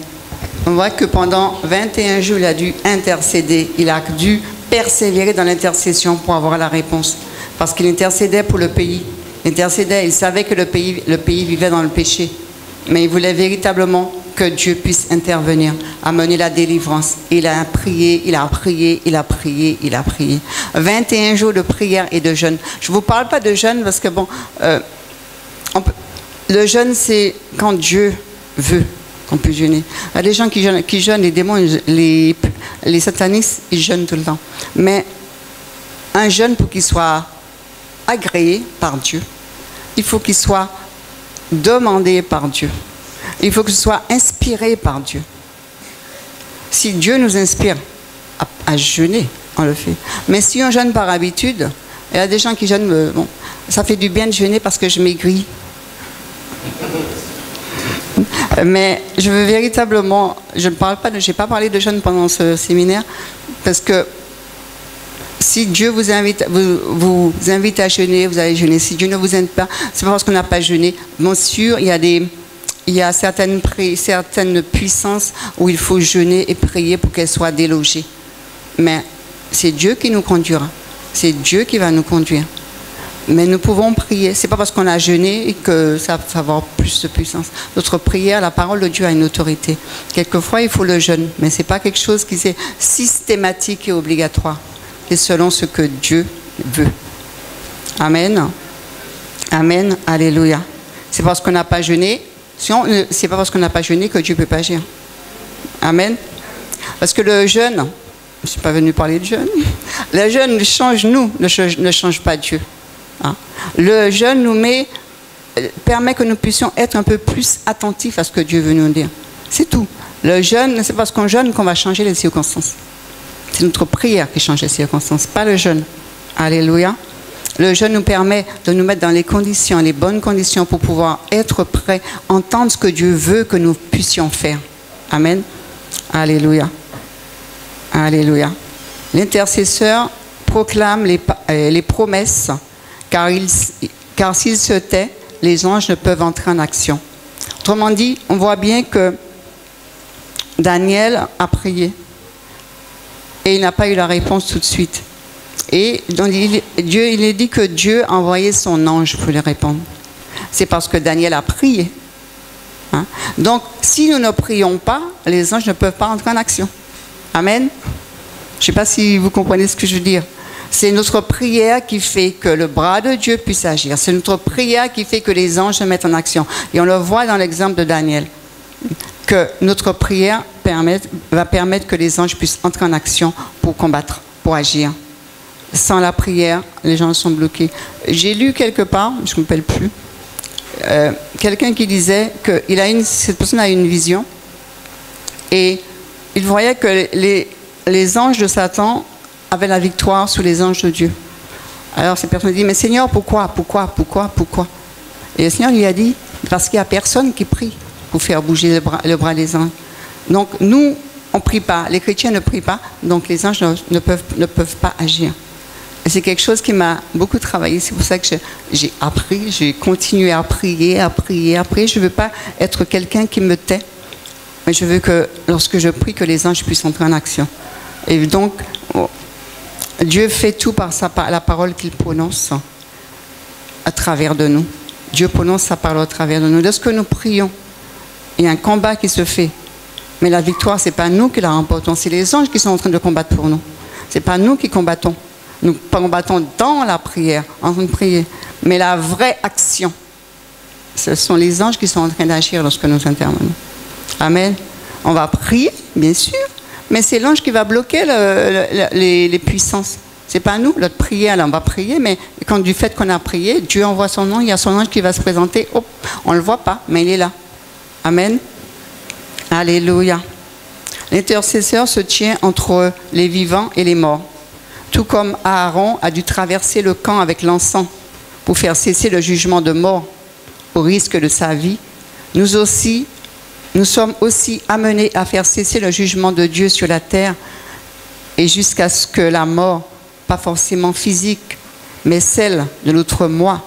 On voit que pendant 21 jours, il a dû intercéder. Il a dû persévérer dans l'intercession pour avoir la réponse. Parce qu'il intercédait pour le pays. Il intercédait, il savait que le pays vivait dans le péché. Mais il voulait véritablement que Dieu puisse intervenir, amener la délivrance. Il a prié, il a prié, il a prié, il a prié. 21 jours de prière et de jeûne. Je ne vous parle pas de jeûne parce que bon, le jeûne c'est quand Dieu veut qu'on puisse jeûner. Il y a des gens qui jeûnent, les démons, les satanistes, ils jeûnent tout le temps. Mais un jeûne pour qu'il soit agréé par Dieu, il faut qu'il soit demandé par Dieu. Il faut que ce soit inspiré par Dieu. Si Dieu nous inspire à jeûner, on le fait. Mais si on jeûne par habitude, il y a des gens qui jeûnent, bon, ça fait du bien de jeûner parce que je maigris. Mais je veux véritablement, je n'ai pas parlé de jeûne pendant ce séminaire, parce que si Dieu vous invite à jeûner, vous allez jeûner. Si Dieu ne vous invite pas, c'est pas parce qu'on n'a pas jeûné. Bien sûr, il y a certaines puissances où il faut jeûner et prier pour qu'elles soient délogées. Mais c'est Dieu qui nous conduira. C'est Dieu qui va nous conduire. Mais nous pouvons prier. Ce n'est pas parce qu'on a jeûné que ça va avoir plus de puissance. Notre prière, la parole de Dieu a une autorité. Quelquefois, il faut le jeûne. Mais ce n'est pas quelque chose qui est systématique et obligatoire. C'est selon ce que Dieu veut. Amen. Amen. Alléluia. C'est parce qu'on n'a pas jeûné. C'est pas parce qu'on n'a pas jeûné que Dieu ne peut pas agir. Amen. Parce que le jeûne, je ne suis pas venu parler de jeûne. Le jeûne change nous, ne change pas Dieu. Hein? Le jeûne permet que nous puissions être un peu plus attentifs à ce que Dieu veut nous dire. C'est tout. Le jeûne, c'est parce qu'on jeûne qu'on va changer les circonstances. C'est notre prière qui change les circonstances, pas le jeûne. Alléluia. Le jeûne nous permet de nous mettre dans les conditions, les bonnes conditions pour pouvoir être prêts, entendre ce que Dieu veut que nous puissions faire. Amen. Alléluia. Alléluia. L'intercesseur proclame les promesses, car s'il se tait, les anges ne peuvent entrer en action. Autrement dit, on voit bien que Daniel a prié et il n'a pas eu la réponse tout de suite. Et donc, il est dit que Dieu a envoyé son ange pour lui répondre. C'est parce que Daniel a prié. Hein? Donc, si nous ne prions pas, les anges ne peuvent pas entrer en action. Amen. Je ne sais pas si vous comprenez ce que je veux dire. C'est notre prière qui fait que le bras de Dieu puisse agir. C'est notre prière qui fait que les anges se mettent en action. Et on le voit dans l'exemple de Daniel. Que notre prière va permettre que les anges puissent entrer en action pour combattre, pour agir. Sans la prière, les gens sont bloqués. J'ai lu quelque part, je ne me rappelle plus, quelqu'un qui disait que cette personne a une vision et il voyait que les anges de Satan avaient la victoire sur les anges de Dieu. Alors cette personne dit, mais Seigneur, pourquoi? Et le Seigneur lui a dit, parce qu'il n'y a personne qui prie pour faire bouger le bras des anges. Donc nous, on ne prie pas, les chrétiens ne prient pas, donc les anges ne peuvent pas agir. Et c'est quelque chose qui m'a beaucoup travaillé, c'est pour ça que j'ai appris, j'ai continué à prier. Je ne veux pas être quelqu'un qui me tait, mais je veux que lorsque je prie, que les anges puissent entrer en action. Et donc, Dieu fait tout par la parole qu'il prononce à travers de nous. Dieu prononce sa parole à travers de nous. Lorsque nous prions, il y a un combat qui se fait. Mais la victoire, ce n'est pas nous qui la remportons, c'est les anges qui sont en train de combattre pour nous. Ce n'est pas nous qui combattons. Nous combattons dans la prière, en train de prier. Mais la vraie action, ce sont les anges qui sont en train d'agir lorsque nous intervenons. Amen. On va prier, bien sûr, mais c'est l'ange qui va bloquer les puissances. Ce n'est pas nous, notre prière, là, on va prier, mais quand du fait qu'on a prié, Dieu envoie son nom, il y a son ange qui va se présenter. Oh, on ne le voit pas, mais il est là. Amen. Alléluia. L'intercesseur se tient entre les vivants et les morts. Tout comme Aaron a dû traverser le camp avec l'encens pour faire cesser le jugement de mort au risque de sa vie, nous sommes aussi amenés à faire cesser le jugement de Dieu sur la terre et jusqu'à ce que la mort, pas forcément physique, mais celle de notre moi,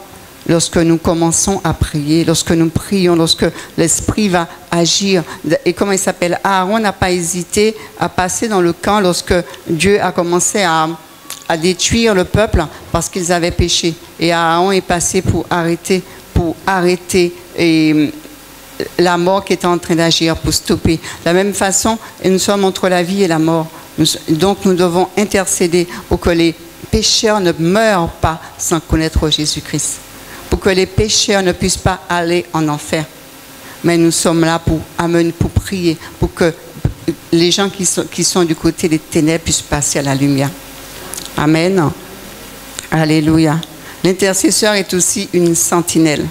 lorsque nous commençons à prier, lorsque nous prions, lorsque l'Esprit va agir. Et comment il s'appelle? Aaron n'a pas hésité à passer dans le camp lorsque Dieu a commencé à détruire le peuple parce qu'ils avaient péché. Et Aaron est passé pour arrêter la mort qui était en train d'agir, pour stopper. De la même façon, nous sommes entre la vie et la mort. Donc nous devons intercéder pour que les pécheurs ne meurent pas sans connaître Jésus-Christ. Pour que les pécheurs ne puissent pas aller en enfer. Mais nous sommes là pour prier, pour que les gens qui sont du côté des ténèbres puissent passer à la lumière. Amen. Alléluia. L'intercesseur est aussi une sentinelle.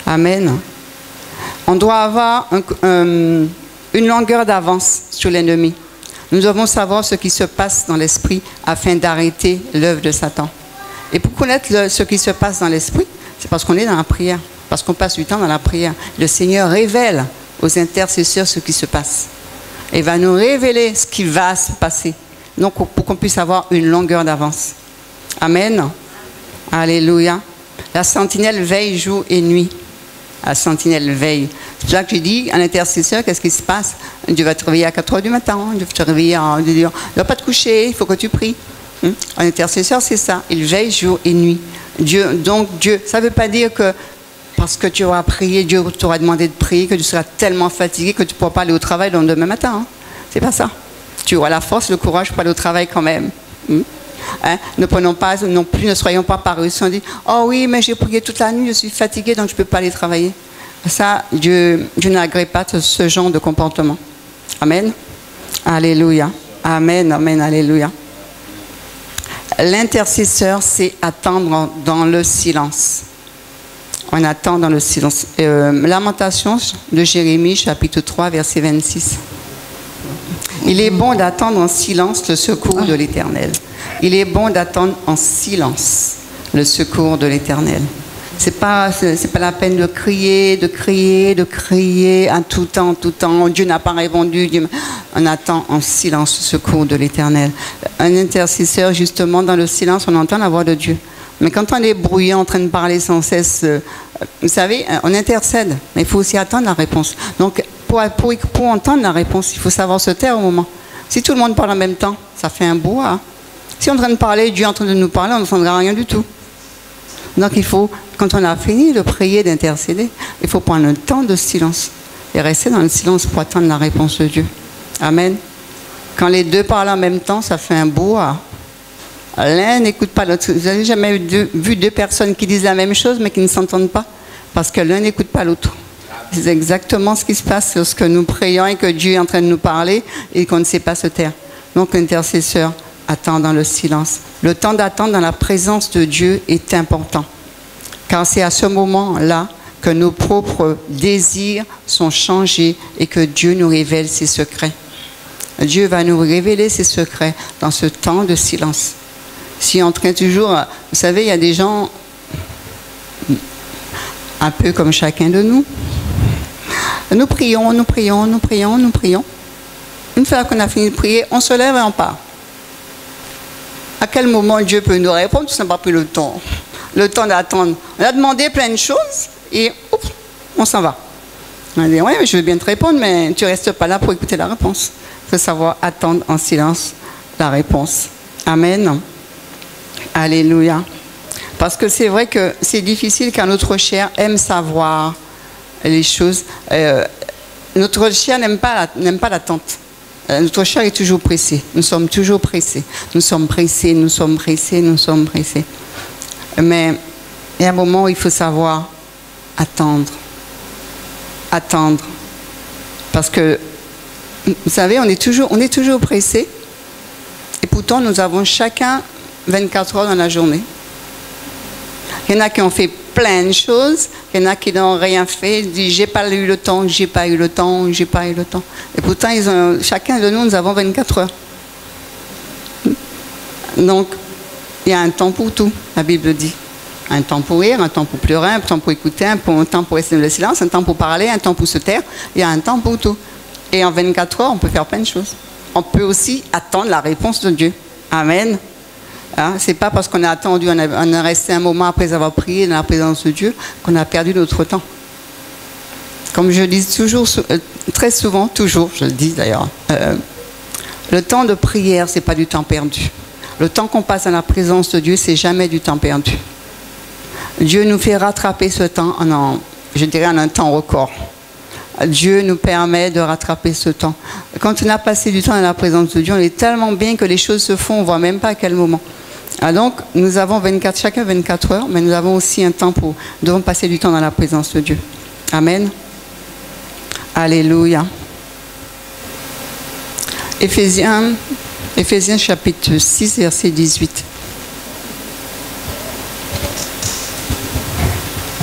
Amen. On doit avoir une longueur d'avance sur l'ennemi. Nous devons savoir ce qui se passe dans l'esprit afin d'arrêter l'œuvre de Satan. Et pour connaître ce qui se passe dans l'esprit, c'est parce qu'on est dans la prière, parce qu'on passe du temps dans la prière. Le Seigneur révèle aux intercesseurs ce qui se passe. Il va nous révéler ce qui va se passer. Donc, pour qu'on puisse avoir une longueur d'avance. Amen. Alléluia. La sentinelle veille jour et nuit. La sentinelle veille. C'est pour ça que j'ai dit, un intercesseur, qu'est-ce qui se passe? Dieu va te réveiller à 4 h du matin. Dieu va te réveiller Dieu ne va pas te coucher, il faut que tu pries. Un intercesseur, c'est ça. Il veille jour et nuit. Dieu, ça ne veut pas dire que parce que tu auras prié, Dieu t'aura demandé de prier, que tu seras tellement fatigué que tu ne pourras pas aller au travail le lendemain matin. Hein. C'est pas ça. Tu auras la force, le courage pour aller au travail quand même. Hein? Ne prenons pas non plus, ne soyons pas paresseux. On dit, oh oui, mais j'ai prié toute la nuit, je suis fatigué, donc je ne peux pas aller travailler. Ça, Dieu n'agrée pas ce genre de comportement. Amen. Alléluia. Amen, amen, alléluia. L'intercesseur, c'est attendre dans le silence. On attend dans le silence. Lamentation de Jérémie, chapitre 3, verset 26. Il est bon d'attendre en silence le secours de l'Éternel. Il est bon d'attendre en silence le secours de l'Éternel. C'est pas la peine de crier à tout temps. Dieu n'a pas répondu. On attend en silence le secours de l'Éternel. Un intercesseur, justement, dans le silence, on entend la voix de Dieu. Mais quand on est bruyant, en train de parler sans cesse, vous savez, on intercède, mais il faut aussi attendre la réponse. Donc, pour entendre la réponse, il faut savoir se taire au moment. Si tout le monde parle en même temps, ça fait un brouhaha. Si on est en train de parler, Dieu est en train de nous parler, on n'entendra rien du tout. Donc il faut, quand on a fini de prier, d'intercéder, il faut prendre un temps de silence et rester dans le silence pour attendre la réponse de Dieu. Amen. Quand les deux parlent en même temps, ça fait un brouhaha. L'un n'écoute pas l'autre. Vous n'avez jamais vu deux personnes qui disent la même chose mais qui ne s'entendent pas? Parce que l'un n'écoute pas l'autre. C'est exactement ce qui se passe lorsque nous prions et que Dieu est en train de nous parler et qu'on ne sait pas se taire. Donc l'intercesseur attend dans le silence. Le temps d'attendre dans la présence de Dieu est important. Car c'est à ce moment-là que nos propres désirs sont changés et que Dieu nous révèle ses secrets. Dieu va nous révéler ses secrets dans ce temps de silence. Si on traîne toujours, vous savez, il y a des gens un peu comme chacun de nous. Nous prions. Une fois qu'on a fini de prier, on se lève et on part. À quel moment Dieu peut nous répondre? Tout ça n'a pas pris le temps d'attendre. On a demandé plein de choses et oups, on s'en va. On a dit, oui, je veux bien te répondre, mais tu ne restes pas là pour écouter la réponse. Il faut savoir attendre en silence la réponse. Amen. Alléluia. Parce que c'est vrai que c'est difficile car notre chair aime savoir les choses. Notre chair n'aime pas l'attente. Notre chair est toujours pressée. Nous sommes toujours pressés. Nous sommes pressés. Mais il y a un moment où il faut savoir attendre. Parce que, vous savez, on est toujours pressés. Et pourtant, nous avons chacun 24 heures dans la journée. Il y en a qui ont fait plein de choses, il y en a qui n'ont rien fait, ils disent j'ai pas eu le temps. Et pourtant, chacun de nous avons 24 heures. Donc, il y a un temps pour tout, la Bible dit. Un temps pour rire, un temps pour pleurer, un temps pour écouter, un temps pour rester dans le silence, un temps pour parler, un temps pour se taire. Il y a un temps pour tout. Et en 24 heures, on peut faire plein de choses. On peut aussi attendre la réponse de Dieu. Amen. Hein, c'est pas parce qu'on a attendu, on a resté un moment après avoir prié dans la présence de Dieu qu'on a perdu notre temps. Comme je dis toujours, très souvent, je le dis d'ailleurs, le temps de prière, c'est pas du temps perdu. Le temps qu'on passe dans la présence de Dieu, c'est jamais du temps perdu. Dieu nous fait rattraper ce temps en un temps record. Dieu nous permet de rattraper ce temps. Quand on a passé du temps dans la présence de Dieu, on est tellement bien que les choses se font, on ne voit même pas à quel moment. Ah donc, nous avons chacun 24 heures, mais nous avons aussi un temps nous devons passer du temps dans la présence de Dieu. Amen. Alléluia. Éphésiens chapitre 6, verset 18.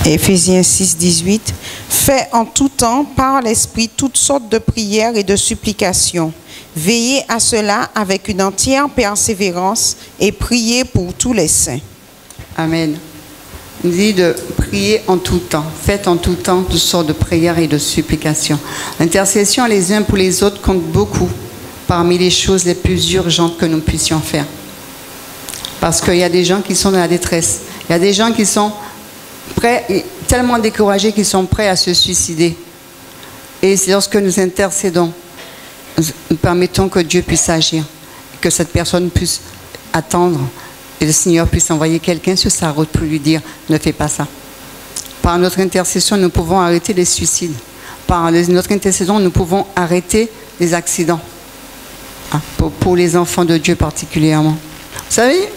Éphésiens 6, 18. Faites en tout temps, par l'Esprit, toutes sortes de prières et de supplications. Veillez à cela avec une entière persévérance et priez pour tous les saints. Amen. Il dit de prier en tout temps. Faites en tout temps toutes sortes de prières et de supplications. L'intercession les uns pour les autres compte beaucoup parmi les choses les plus urgentes que nous puissions faire. Parce qu'il y a des gens qui sont dans la détresse. Il y a des gens qui sont prêts, tellement découragés qu'ils sont prêts à se suicider. Et c'est lorsque nous intercédons, nous permettons que Dieu puisse agir, que cette personne puisse attendre et le Seigneur puisse envoyer quelqu'un sur sa route pour lui dire ne fais pas ça. Par notre intercession, nous pouvons arrêter les suicides. Par notre intercession, nous pouvons arrêter les accidents. Pour les enfants de Dieu particulièrement. Vous savez,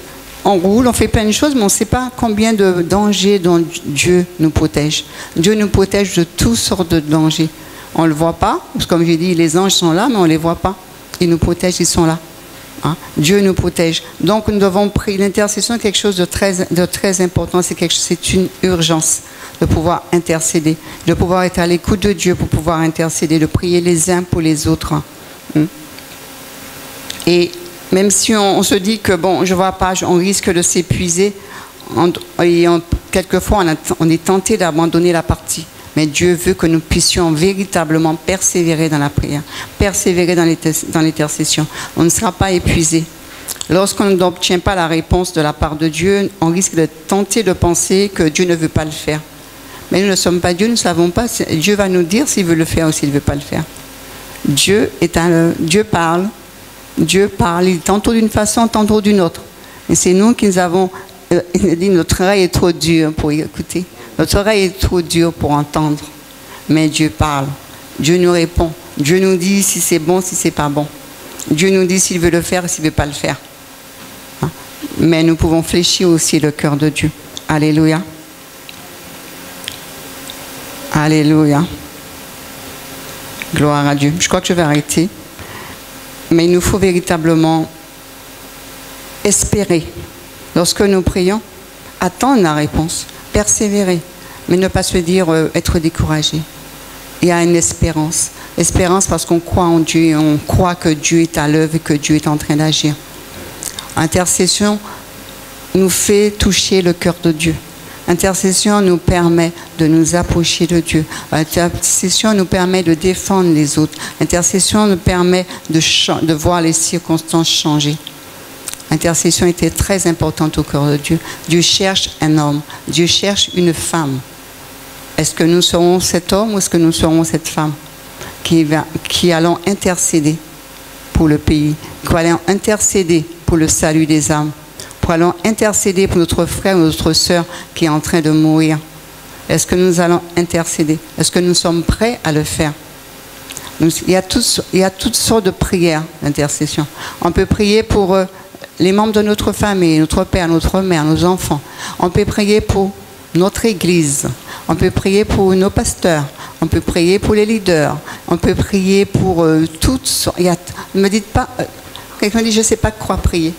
on roule, on fait plein de choses, mais on ne sait pas combien de dangers dont Dieu nous protège. Dieu nous protège de toutes sortes de dangers. On ne le voit pas, parce que comme j'ai dit, les anges sont là, mais on ne les voit pas. Ils nous protègent, ils sont là. Dieu nous protège. Donc nous devons prier. L'intercession est quelque chose de très important. C'est une urgence de pouvoir intercéder, de pouvoir être à l'écoute de Dieu pour pouvoir intercéder, de prier les uns pour les autres. Et même si on se dit que, bon, je ne vois pas, on risque de s'épuiser, quelquefois on est tenté d'abandonner la partie. Mais Dieu veut que nous puissions véritablement persévérer dans la prière, persévérer dans l'intercession. On ne sera pas épuisé. Lorsqu'on n'obtient pas la réponse de la part de Dieu, on risque d'être tenté de penser que Dieu ne veut pas le faire. Mais nous ne sommes pas Dieu, nous ne savons pas. Dieu va nous dire s'il veut le faire ou s'il ne veut pas le faire. Dieu parle. Dieu parle, il tantôt d'une façon, tantôt d'une autre. Et c'est nous qui nous avons dit notre oreille est trop dure pour écouter. Notre oreille est trop dure pour entendre. Mais Dieu parle. Dieu nous répond. Dieu nous dit si c'est bon, si c'est pas bon. Dieu nous dit s'il veut le faire et s'il ne veut pas le faire. Mais nous pouvons fléchir aussi le cœur de Dieu. Alléluia. Alléluia. Gloire à Dieu. Je crois que je vais arrêter. Mais il nous faut véritablement espérer. Lorsque nous prions, attendre la réponse, persévérer, mais ne pas se dire être découragé. Il y a une espérance. Espérance parce qu'on croit en Dieu et on croit que Dieu est à l'œuvre et que Dieu est en train d'agir. Intercession nous fait toucher le cœur de Dieu. Intercession nous permet de nous approcher de Dieu. Intercession nous permet de défendre les autres. Intercession nous permet de voir les circonstances changer. Intercession était très importante au cœur de Dieu. Dieu cherche un homme. Dieu cherche une femme. Est-ce que nous serons cet homme ou est-ce que nous serons cette femme qui allons intercéder pour le pays, qui allons intercéder pour le salut des âmes, pour allons intercéder pour notre frère ou notre sœur qui est en train de mourir? Est-ce que nous allons intercéder? Est-ce que nous sommes prêts à le faire? Il y a toutes sortes de prières d'intercession. On peut prier pour les membres de notre famille, notre père, notre mère, nos enfants. On peut prier pour notre église. On peut prier pour nos pasteurs. On peut prier pour les leaders. On peut prier pour toutes sortes. Ne me dites pas, quelqu'un dit, je ne sais pas quoi prier.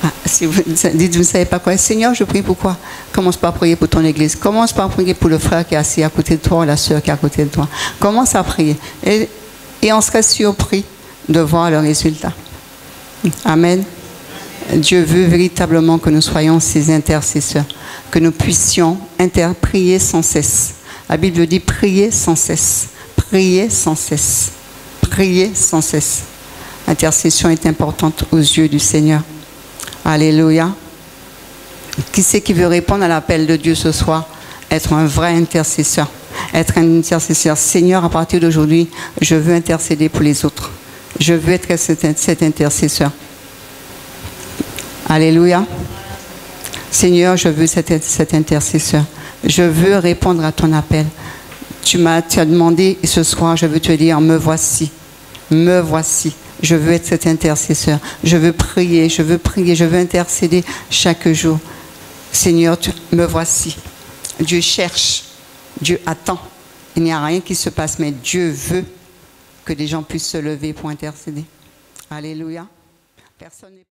Ah, si vous dites, vous ne savez pas quoi. Seigneur, je prie pour quoi? Commence par prier pour ton église. Commence par prier pour le frère qui est assis à côté de toi ou la sœur qui est à côté de toi. Commence à prier. Et on serait surpris de voir le résultat. Amen. Dieu veut véritablement que nous soyons ses intercesseurs, que nous puissions prier sans cesse. La Bible dit prier sans cesse, prier sans cesse, prier sans cesse. L'intercession est importante aux yeux du Seigneur. Alléluia. Qui c'est qui veut répondre à l'appel de Dieu ce soir? Être un vrai intercesseur. Être un intercesseur. Seigneur, à partir d'aujourd'hui, je veux intercéder pour les autres. Je veux être cet intercesseur. Alléluia. Seigneur, je veux cet intercesseur. Je veux répondre à ton appel. Tu as demandé et ce soir, je veux te dire, me voici. Me voici. Je veux être cet intercesseur. Je veux prier, je veux intercéder chaque jour. Seigneur, me voici. Dieu cherche, Dieu attend. Il n'y a rien qui se passe, mais Dieu veut que des gens puissent se lever pour intercéder. Alléluia. Personne n'est